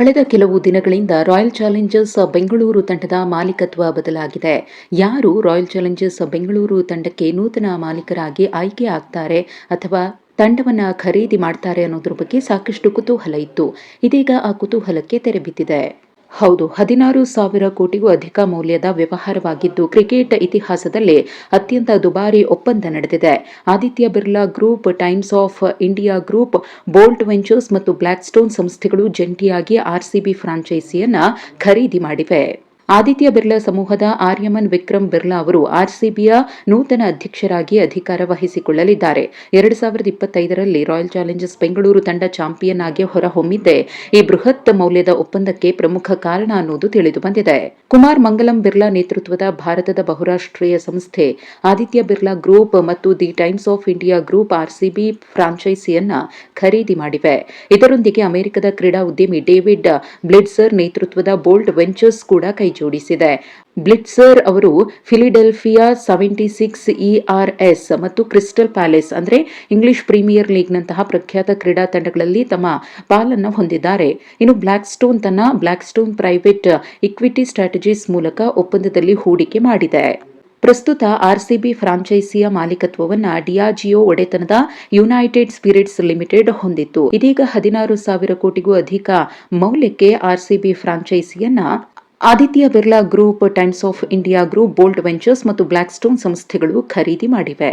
ಕಳೆದ ಕೆಲವು ದಿನಗಳಿಂದ ರಾಯಲ್ ಚಾಲೆಂಜರ್ಸ್ ಬೆಂಗಳೂರು ತಂಡದ ಮಾಲೀಕತ್ವ ಬದಲಾಗಿದೆ. ಯಾರು ರಾಯಲ್ ಚಾಲೆಂಜರ್ಸ್ ಬೆಂಗಳೂರು ತಂಡಕ್ಕೆ ನೂತನ ಮಾಲೀಕರಾಗಿ ಆಯ್ಕೆ ಆಗ್ತಾರೆ ಅಥವಾ ತಂಡವನ್ನ ಖರೀದಿ ಮಾಡ್ತಾರೆ ಅನ್ನೋದ್ರ ಬಗ್ಗೆ ಸಾಕಷ್ಟು ಕುತೂಹಲ ಇತ್ತು. ಇದೀಗ ಆ ಕುತೂಹಲಕ್ಕೆ ತೆರೆ ಬಿದ್ದಿದೆ. ಹೌದು, 16,000 ಕೋಟಿಗೂ ಅಧಿಕ ಮೌಲ್ಯದ ವ್ಯವಹಾರವಾಗಿದ್ದು ಕ್ರಿಕೆಟ್ ಇತಿಹಾಸದಲ್ಲೇ ಅತ್ಯಂತ ದುಬಾರಿ ಒಪ್ಪಂದ ನಡೆದಿದೆ. Aditya Birla group, Times of India group, Bolt Ventures ಮತ್ತು ಬ್ಲಾಕ್ ಸ್ಟೋನ್ ಸಂಸ್ಥೆಗಳು ಜಂಟಿಯಾಗಿ ಆರ್ಸಿಬಿ ಫ್ರಾಂಚೈಸಿಯನ್ನ ಖರೀದಿ ಮಾಡಿವೆ. ಆದಿತ್ಯ ಬಿರ್ಲಾ ಸಮೂಹದ ಆರ್ಯಮನ್ ವಿಕ್ರಮ್ ಬಿರ್ಲಾ ಅವರು ಆರ್ಸಿಬಿಯ ನೂತನ ಅಧ್ಯಕ್ಷರಾಗಿ ಅಧಿಕಾರ ವಹಿಸಿಕೊಳ್ಳಲಿದ್ದಾರೆ. 2025ರಲ್ಲಿ ರಾಯಲ್ ಚಾಲೆಂಜರ್ಸ್ ಬೆಂಗಳೂರು ತಂಡ ಚಾಂಪಿಯನ್ ಆಗಿ ಹೊರಹೊಮ್ಮಿದ್ದೇ ಈ ಬೃಹತ್ ಮೌಲ್ಯದ ಒಪ್ಪಂದಕ್ಕೆ ಪ್ರಮುಖ ಕಾರಣ ಅನ್ನೋದು ತಿಳಿದು ಬಂದಿದೆ. ಕುಮಾರ್ ಮಂಗಲಂ ಬಿರ್ಲಾ ನೇತೃತ್ವದ ಭಾರತದ ಬಹುರಾಷ್ಟ್ರೀಯ ಸಂಸ್ಥೆ ಆದಿತ್ಯ ಬಿರ್ಲಾ ಗ್ರೂಪ್ ಮತ್ತು the Times of India group RCB ಫ್ರಾಂಚೈಸಿಯನ್ನ ಖರೀದಿ ಮಾಡಿವೆ. ಇದರೊಂದಿಗೆ ಅಮೆರಿಕದ ಕ್ರೀಡಾ ಉದ್ಯಮಿ ಡೇವಿಡ್ ಬ್ಲಿಡ್ಸರ್ ನೇತೃತ್ವದ ಬೋಲ್ಟ್ ವೆಂಚರ್ಸ್ ಕೂಡ ಕೈಜೋಡಿಸಿದೆ. ಬ್ಲಿಟ್ಸರ್ ಅವರು ಫಿಲಿಡೆಲ್ಫಿಯಾ 76 ERS ಮತ್ತು ಕ್ರಿಸ್ಟಲ್ ಪ್ಯಾಲೇಸ್ ಅಂದರೆ ಇಂಗ್ಲಿಷ್ ಪ್ರೀಮಿಯರ್ ಲೀಗ್ನಂತಹ ಪ್ರಖ್ಯಾತ ಕ್ರೀಡಾ ತಂಡಗಳಲ್ಲಿ ತಮ್ಮ ಪಾಲನ್ನು ಹೊಂದಿದ್ದಾರೆ. ಇನ್ನು ಬ್ಲಾಕ್ ಸ್ಟೋನ್ ತನ್ನ Blackstone private equity strategies ಮೂಲಕ ಒಪ್ಪಂದದಲ್ಲಿ ಹೂಡಿಕೆ ಮಾಡಿದೆ. ಪ್ರಸ್ತುತ ಆರ್ಸಿಬಿ ಫ್ರಾಂಚೈಸಿಯ ಮಾಲೀಕತ್ವವನ್ನು ಡಿಯಾಜಿಯೋ ಒಡೆತನದ ಯುನೈಟೆಡ್ ಸ್ಪಿರಿಟ್ಸ್ ಲಿಮಿಟೆಡ್ ಹೊಂದಿತ್ತು. ಇದೀಗ 16,000 ಕೋಟಿಗೂ ಅಧಿಕ ಮೌಲ್ಯಕ್ಕೆ ಆರ್ಸಿಬಿ ಫ್ರಾಂಚೈಸಿಯನ್ನ Aditya Birla group, Times of India group, Bolt Ventures ಮತ್ತು ಬ್ಲಾಕ್ ಸ್ಟೋನ್ ಸಂಸ್ಥೆಗಳು ಖರೀದಿ ಮಾಡಿವೆ.